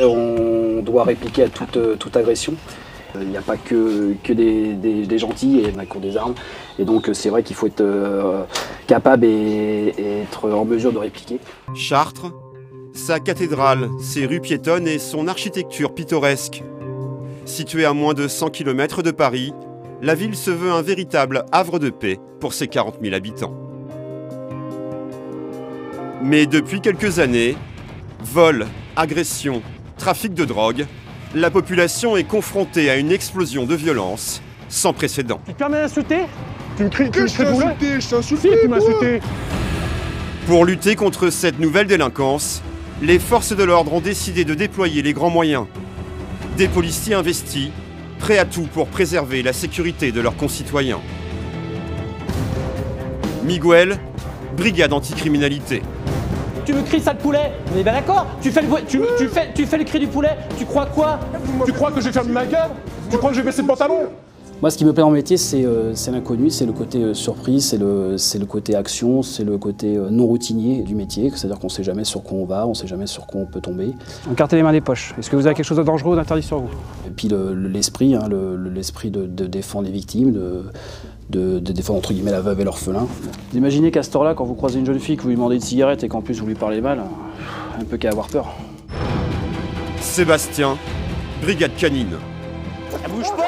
On doit répliquer à toute agression. Il n'y a pas que des gentils, et il y en a qui ont des armes. Et donc c'est vrai qu'il faut être capable et être en mesure de répliquer. Chartres, sa cathédrale, ses rues piétonnes et son architecture pittoresque. Située à moins de 100 km de Paris, la ville se veut un véritable havre de paix pour ses 40 000 habitants. Mais depuis quelques années, vols, agressions, trafic de drogue, la population est confrontée à une explosion de violence sans précédent. Tu te permets d'insulter? Tu me cries, je t'ai insulté, je t'ai insulté. Si, tu m'as insulté. Pour lutter contre cette nouvelle délinquance, les forces de l'ordre ont décidé de déployer les grands moyens. Des policiers investis, prêts à tout pour préserver la sécurité de leurs concitoyens. Miguel, brigade anticriminalité. Tu me cries sale poulet? On est bien d'accord? Tu fais le cri du poulet? Tu crois quoi? Tu crois que je vais fermer ma gueule? Tu crois que je vais baisser le pantalon? Moi, ce qui me plaît dans le métier, c'est l'inconnu, c'est le côté surprise, c'est le côté action, c'est le côté non routinier du métier, c'est-à-dire qu'on ne sait jamais sur quoi on va, on ne sait jamais sur quoi on peut tomber. Encartez les mains des poches. Est-ce que vous avez quelque chose de dangereux ou d'interdit sur vous? Et puis l'esprit, l'esprit de défendre les victimes, de défendre entre guillemets la veuve et l'orphelin. Vous imaginez qu'à ce temps-là, quand vous croisez une jeune fille, que vous lui demandez une cigarette et qu'en plus vous lui parlez mal, un peu qu'à avoir peur. Sébastien, brigade canine. Bouge pas!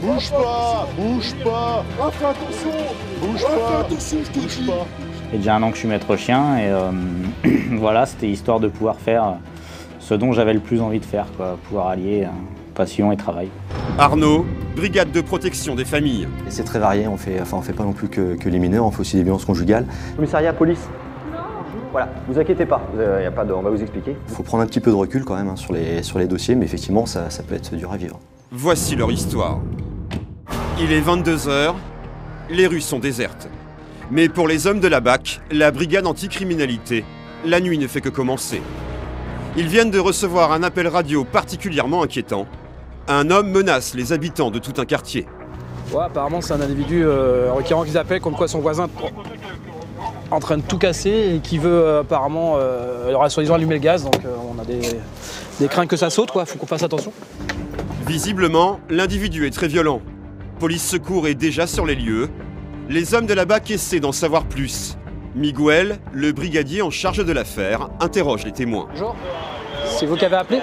Bouge pas, bouge pas. Ah, fais attention. Bouge pas, fais attention, je te dis. Ça fait déjà 1 an que je suis maître chien et voilà, c'était histoire de pouvoir faire ce dont j'avais le plus envie de faire, quoi, pouvoir allier passion et travail. Arnaud, brigade de protection des familles. Et c'est très varié, on fait pas non plus que les mineurs, on fait aussi des violences conjugales. Commissariat, police. Voilà, vous inquiétez pas, on va vous expliquer. Il faut prendre un petit peu de recul quand même hein, sur les dossiers, mais effectivement ça peut être dur à vivre. Voici leur histoire. Il est 22 h, les rues sont désertes. Mais pour les hommes de la BAC, la brigade anticriminalité, la nuit ne fait que commencer. Ils viennent de recevoir un appel radio particulièrement inquiétant. Un homme menace les habitants de tout un quartier. Ouais, apparemment c'est un individu requérant qu'ils appellent comme quoi son voisin en train de tout casser et qui veut apparemment, il aurait soi-disant allumé le gaz, donc on a des craintes que ça saute, quoi. Faut qu'on fasse attention. Visiblement, l'individu est très violent. Police secours est déjà sur les lieux. Les hommes de la BAC essaient d'en savoir plus. Miguel, le brigadier en charge de l'affaire, interroge les témoins. Bonjour, c'est vous qui avez appelé?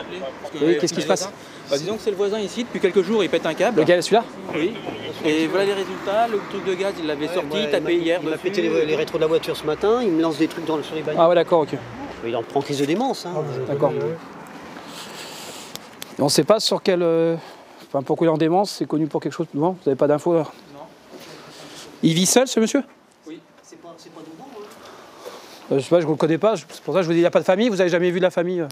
Oui, qu'est-ce qui se passe? Disons que c'est le voisin ici, depuis quelques jours il pète un câble. Le gars, celui-là? Oui. Et voilà les résultats, le truc de gaz il l'avait sorti, tapé hier. Il m'a pété les rétros de la voiture ce matin, il me lance des trucs sur les bagnoles. Ah ouais d'accord, ok. Il en prend crise de démence. Hein. D'accord. Et on sait pas sur quel... Enfin, pourquoi il est en démence, c'est connu pour quelque chose? Non, vous n'avez pas d'infos? Non. Il vit seul ce monsieur? Oui. C'est pas nouveau. Je sais pas, je ne le connais pas, c'est pour ça que je vous dis il n'y a pas de famille, vous avez jamais vu de la famille?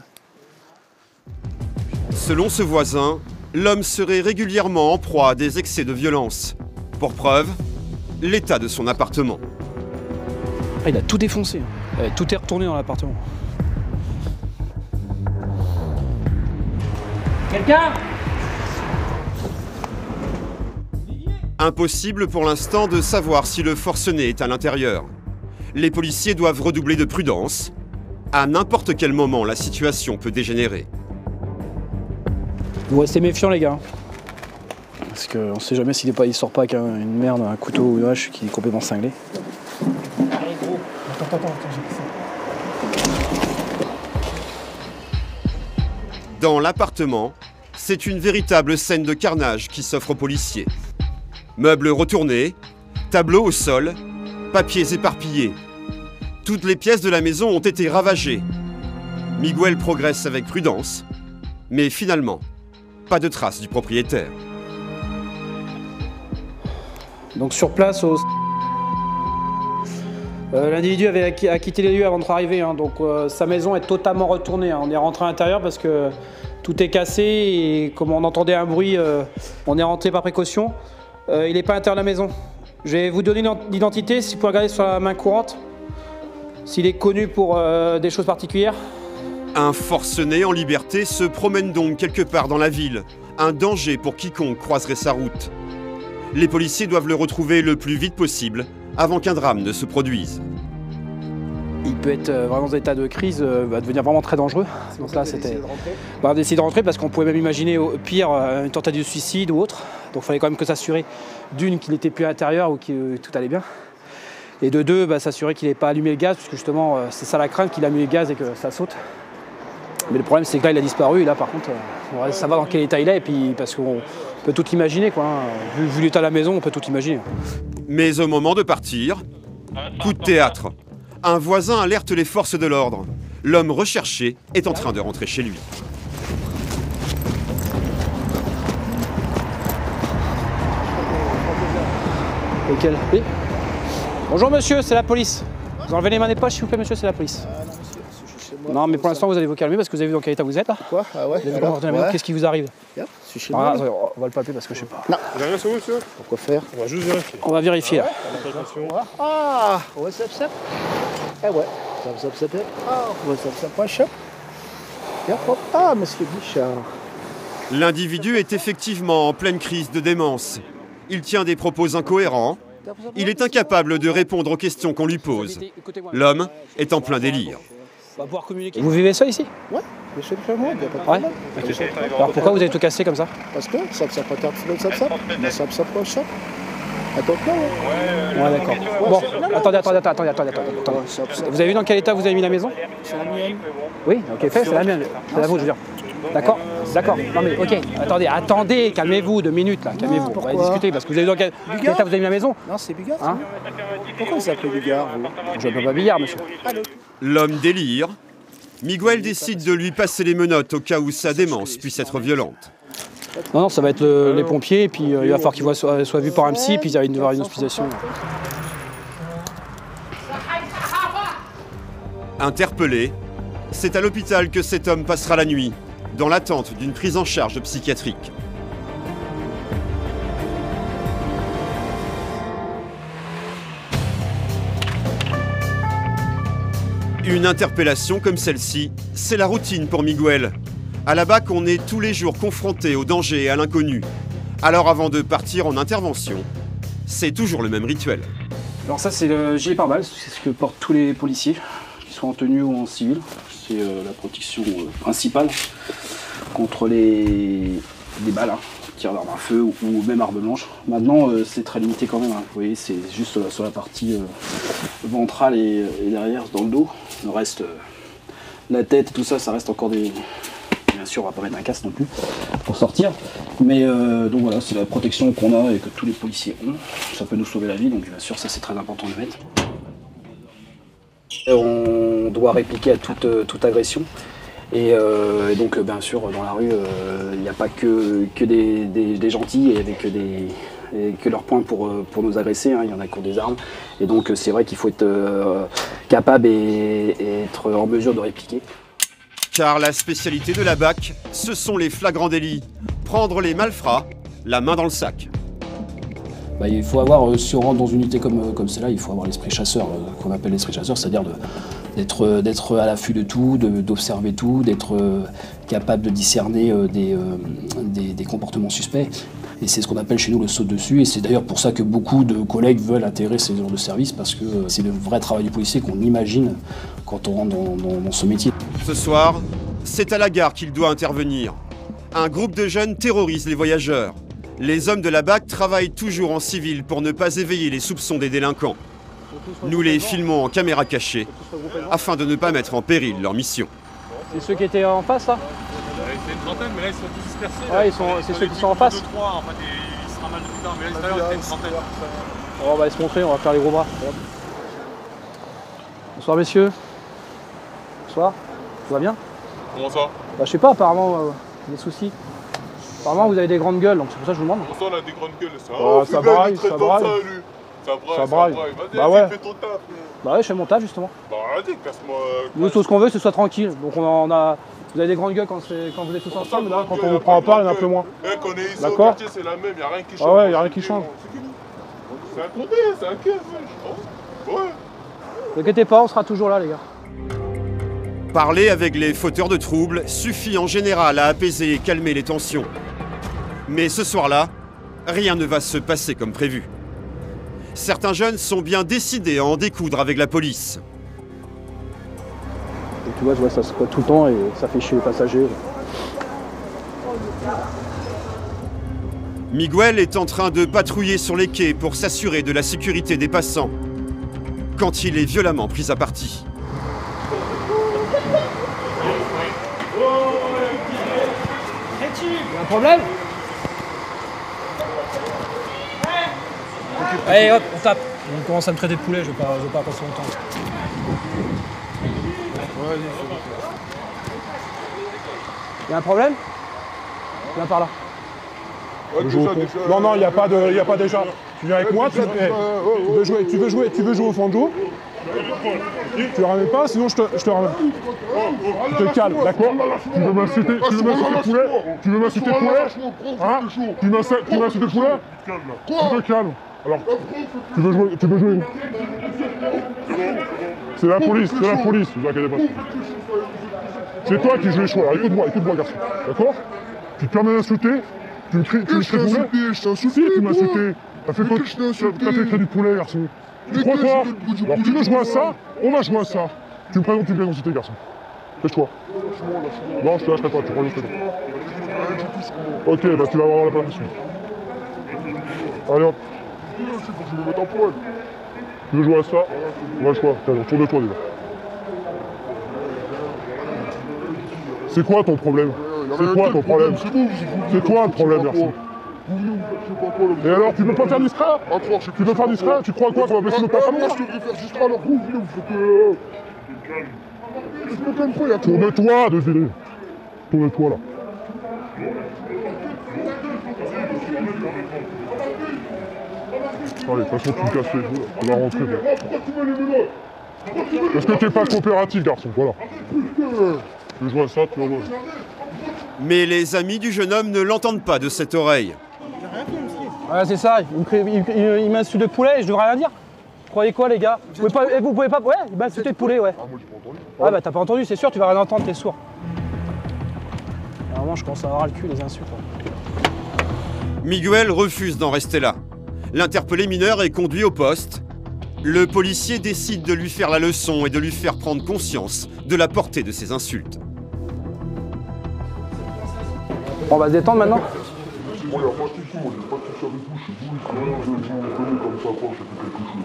Selon ce voisin, l'homme serait régulièrement en proie à des excès de violence. Pour preuve, l'état de son appartement. Ah, il a tout défoncé, tout est retourné dans l'appartement. Quelqu'un? Impossible pour l'instant de savoir si le forcené est à l'intérieur. Les policiers doivent redoubler de prudence. À n'importe quel moment, la situation peut dégénérer. Vous restez méfiants les gars. Parce qu'on ne sait jamais s'il sort pas avec une merde, un couteau ou une hache qui est complètement cinglé. Allez gros. Attends, j'ai fait ça. Dans l'appartement, c'est une véritable scène de carnage qui s'offre aux policiers. Meubles retournés, tableaux au sol, papiers éparpillés. Toutes les pièces de la maison ont été ravagées. Miguel progresse avec prudence, mais finalement, pas de traces du propriétaire. Donc sur place, l'individu avait quitté les lieux avant notre arrivée, hein, donc sa maison est totalement retournée. Hein. On est rentré à l'intérieur parce que tout est cassé et comme on entendait un bruit, on est rentré par précaution. Il n'est pas à l'intérieur de la maison. Je vais vous donner l'identité, si vous pouvez regarder sur la main courante, s'il est connu pour des choses particulières. Un forcené en liberté se promène donc quelque part dans la ville. Un danger pour quiconque croiserait sa route. Les policiers doivent le retrouver le plus vite possible avant qu'un drame ne se produise. il peut être vraiment dans un état de crise, va devenir vraiment très dangereux. Donc là, c'était d'essayer de rentrer parce qu'on pouvait même imaginer au pire une tentative de suicide ou autre. Donc il fallait quand même que s'assurer d'une qu'il n'était plus à l'intérieur ou que tout allait bien. Et de deux, s'assurer qu'il n'ait pas allumé le gaz, parce que justement, c'est ça la crainte, qu'il a allumé le gaz et que ça saute. Mais le problème, c'est que là, il a disparu. Et là, par contre, on va savoir dans quel état il est. Et puis, parce qu'on peut tout imaginer, quoi. Vu l'état de la maison, on peut tout imaginer. Mais au moment de partir, coup de théâtre. Un voisin alerte les forces de l'ordre. L'homme recherché est en train de rentrer chez lui. Lequel? Oui. Bonjour monsieur, c'est la police. Vous enlevez les mains des poches, s'il vous plaît, monsieur, c'est la police. Non, mais pour l'instant, vous allez vous calmer parce que vous avez vu dans quel état vous êtes là. Quoi? Ah ouais. Qu'est-ce qui vous arrive? Je suis chez moi. On va le palper parce que je sais pas. Non. J'ai rien sur vous, monsieur. Pourquoi faire? On va juste vérifier. On va vérifier là. Ah, ouais, ça. Eh ouais, ça. Ah, ouais, ça, pas chap. Ah, monsieur Bichard. L'individu est effectivement en pleine crise de démence. Il tient des propos incohérents. Il est incapable de répondre aux questions qu'on lui pose. L'homme est en plein délire. On va pouvoir communiquer. Vous vivez ça ici? Ouais, je suis chez moi, il n'y a pas de problème. Alors pourquoi vous avez tout cassé comme ça? Parce que ça pas tard, ça pas cher. Attends, ouais, d'accord. Bon, attendez. Vous avez vu dans quel état vous avez mis la maison? C'est la mienne. Oui, ok, c'est la mienne. C'est la vôtre, je veux dire. D'accord. Non mais ok, attendez, calmez-vous 2 minutes là, calmez-vous. On va discuter parce que vous avez vu dans quel état vous avez mis la maison? Non, c'est Bigard. Hein? Pourquoi vous appelez Bigard? Je ne veux pas Bigard, monsieur. L'homme délire. Miguel décide de lui passer les menottes au cas où sa démence puisse être violente. Non, ça va être les pompiers, et puis il va falloir qu'il soit vu par un psy, puis il va y avoir une hospitalisation. Interpellé, c'est à l'hôpital que cet homme passera la nuit, dans l'attente d'une prise en charge psychiatrique. Une interpellation comme celle-ci, c'est la routine pour Miguel. À la BAC, on est tous les jours confronté au danger et à l'inconnu. Alors avant de partir en intervention, c'est toujours le même rituel. Alors ça, c'est le gilet pare-balles, c'est ce que portent tous les policiers, qu'ils soient en tenue ou en civil. C'est la protection principale contre les balles, tir d'armes à feu ou même armes blanches. Maintenant, c'est très limité quand même. Vous voyez, c'est juste sur la partie ventrale et derrière, dans le dos. Le reste, la tête et tout ça, ça reste encore des... Bien sûr, on va pas mettre un casque non plus pour sortir. Mais donc voilà, c'est la protection qu'on a et que tous les policiers ont. Ça peut nous sauver la vie, donc bien sûr, ça c'est très important de le mettre. On doit répliquer à toute agression. Et donc bien sûr, dans la rue, il n'y a pas que des gentils et avec que leurs poings pour nous agresser. Il y en a qui ont des armes. Et donc c'est vrai qu'il faut être capable et être en mesure de répliquer. Car la spécialité de la BAC, ce sont les flagrants délits. Prendre les malfrats, la main dans le sac. Il faut avoir, si on rentre dans une unité comme celle-là, il faut avoir l'esprit chasseur, qu'on appelle l'esprit chasseur, c'est-à-dire d'être à l'affût de tout, d'observer tout, d'être capable de discerner des comportements suspects. Et c'est ce qu'on appelle chez nous le saut dessus. Et c'est d'ailleurs pour ça que beaucoup de collègues veulent intégrer ces genres de services, parce que c'est le vrai travail du policier qu'on imagine quand on rentre dans ce métier. Ce soir, c'est à la gare qu'il doit intervenir. Un groupe de jeunes terrorise les voyageurs. Les hommes de la BAC travaillent toujours en civil pour ne pas éveiller les soupçons des délinquants. Nous les filmons en caméra cachée afin de ne pas mettre en péril leur mission. C'est ceux qui étaient en face là? C'est une trentaine, mais là ils sont tous dispersés. Ouais, c'est ceux qui sont en face. 2-3, en fait, il sera mal plus tard, mais là tout à l'heure c'était une trentaine. On va aller se montrer, on va faire les gros bras. Bonsoir messieurs. Bonsoir. Tout va bien? Comment ça? Je sais pas, apparemment, des soucis. Apparemment vous avez des grandes gueules, donc c'est pour ça que je vous demande. Comment ça on a des grandes gueules? Ça braille, ça braille. Ça braille. Vas-y, bah ouais. fais ton taf. Bah ouais, je fais mon taf justement. Bah vas-y, casse-moi. Nous tout ce qu'on veut, c'est que ce soit tranquille. Donc on a... Vous avez des grandes gueules quand vous êtes tous ensemble, là, quand on vous prend à part, il y en a un peu moins. Quand on est ici au quartier, c'est la même, il n'y a rien qui change. Ah ouais, il n'y a rien qui change. C'est un condé, c'est un keuf, ouais. Ne inquiétez pas, on sera toujours là les gars. Parler avec les fauteurs de troubles suffit en général à apaiser et calmer les tensions. Mais ce soir-là, rien ne va se passer comme prévu. Certains jeunes sont bien décidés à en découdre avec la police. Tu vois, ça se squatte tout le temps et ça fait chier les passagers. Miguel est en train de patrouiller sur les quais pour s'assurer de la sécurité des passants quand il est violemment pris à partie. Un problème? Allez hop, on tape. On commence à me traiter de poulet, je vais pas passer longtemps. Y'a un problème? Viens par là. Non, non, il n'y a pas déjà. Tu viens avec moi, tu veux jouer au fond de joue. Tu le ramènes pas, sinon je te ramène. Tu te calmes, d'accord? Tu veux m'insulter poulet? Tu veux m'insulter poulet? Hein? Tu m'insultes poulet? Tu te calmes. Alors, tu veux jouer? C'est la police, vous inquiétez pas. C'est toi qui joues les choix. Écoute-moi, garçon. D'accord? Tu te permets d'insulter? Tu me cries poulet? Si, tu m'as insulté. T'as fait créer du poulet, garçon. Tu crois quoi? Alors tu veux jouer à ça? On va jouer à ça. Tu me présentes une identité, garçon. Lâche-toi. Non, je te lâcherai pas, tu crois que je te lâche. Ok, bah tu vas avoir la permission. Allez hop. Tu veux jouer à ça? On va jouer. Tiens, autour de toi déjà. C'est quoi ton problème? C'est quoi ton problème? C'est quoi le problème, garçon? Et alors, tu peux pas faire discret? Tu peux faire discret? Tu crois quoi? Qu'on va baisser notre pantalon? Moi, je devrais faire discret, alors vous faut que... Tourne-toi, désolé. Tourne-toi, là. Allez, de toute façon, tu me casses les joues, là. On va rentrer, là. Est-ce que t'es pas coopératif, garçon? Voilà. Tu veux jouer à ça, tu vas voir. Mais les amis du jeune homme ne l'entendent pas de cette oreille. Ouais, c'est ça, il m'insulte de poulet et je devrais rien dire. Vous croyez quoi, les gars? Vous pouvez pas... Ouais, il m'a insulté de poulet, ouais. Ah, moi, j'ai pas entendu. Ouais, bah t'as pas entendu, c'est sûr, tu vas rien entendre, t'es sourd. Vraiment, je commence à avoir le cul, les insultes. Miguel refuse d'en rester là. L'interpellé mineur est conduit au poste. Le policier décide de lui faire la leçon et de lui faire prendre conscience de la portée de ses insultes. On va se détendre maintenant? Moi, il n'y a pas de soucis, moi, j'ai pas de soucis avec vous, chez vous, je connais comme ça, quoi, j'ai fait quelque chose.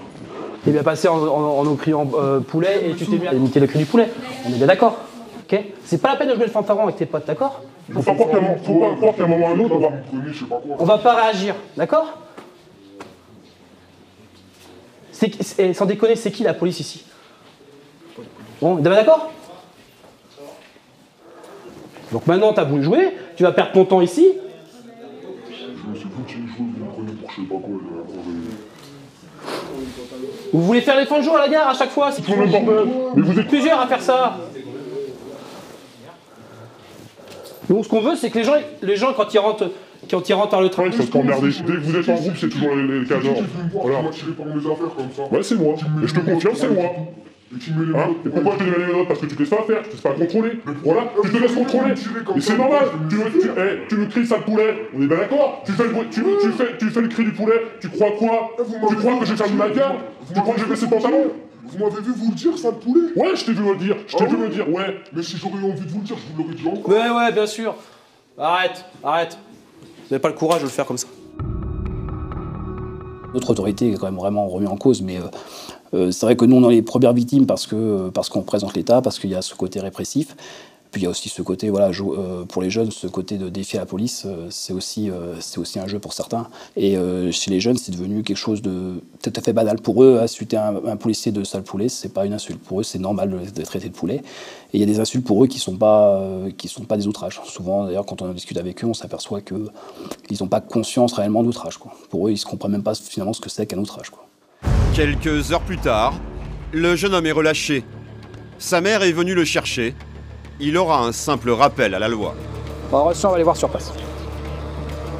T'es bien passé en nous criant poulet et tu t'es mis à imiter le cri du poulet. On est bien d'accord? Ok? C'est pas la peine de jouer le fanfaron avec tes potes, d'accord? Faut pas croire qu'à un moment ou à un autre, on va pas réagir, d'accord? Sans déconner, c'est qui la police ici? Bon, t'es bien d'accord? Donc maintenant, t'as voulu jouer, tu vas perdre ton temps ici. Vous voulez faire les fins de jour à la gare à chaque fois? C'est mais vous êtes plusieurs à faire ça. Donc ce qu'on veut, c'est que les gens quand ils rentrent par le train... Ouais, il faut se emmerder. Dès que vous êtes en groupe, c'est toujours les cadors. Voilà. Ouais, c'est moi. Et je te confirme, c'est moi. Hein? Et pourquoi je te mets les notes? Parce que tu te laisses pas faire, tu te laisses pas contrôler. Voilà, tu te laisses contrôler. Et c'est normal. Tu me cries sale poulet. On est bien d'accord? Tu fais le cri du poulet. Tu crois quoi? Tu crois que je vais faire de ma gueule? Tu crois que je vais baisser le pantalon? Vous m'avez vu vous le dire, sale poulet? Ouais, je t'ai vu me le dire. Ouais. Mais si j'aurais eu envie de vous le dire, je vous l'aurais dit encore. Ouais, bien sûr. Arrête. Vous n'avez pas le courage de le faire comme ça. Notre autorité est quand même vraiment remise en cause, mais c'est vrai que nous, on est les premières victimes parce qu'on représente l'État, parce qu'il y a ce côté répressif. Puis il y a aussi ce côté, voilà, pour les jeunes, ce côté de défier la police, c'est aussi un jeu pour certains. Et chez les jeunes, c'est devenu quelque chose de tout à fait banal. Pour eux, insulter un policier de sale poulet, c'est pas une insulte. Pour eux, c'est normal de traiter de poulet. Et il y a des insultes pour eux qui sont pas des outrages. Souvent, d'ailleurs, quand on en discute avec eux, on s'aperçoit qu'ils n'ont pas conscience réellement d'outrage, quoi. Pour eux, ils ne comprennent même pas finalement ce que c'est qu'un outrage, quoi. Quelques heures plus tard, le jeune homme est relâché. Sa mère est venue le chercher. Il aura un simple rappel à la loi. On va aller voir sur place.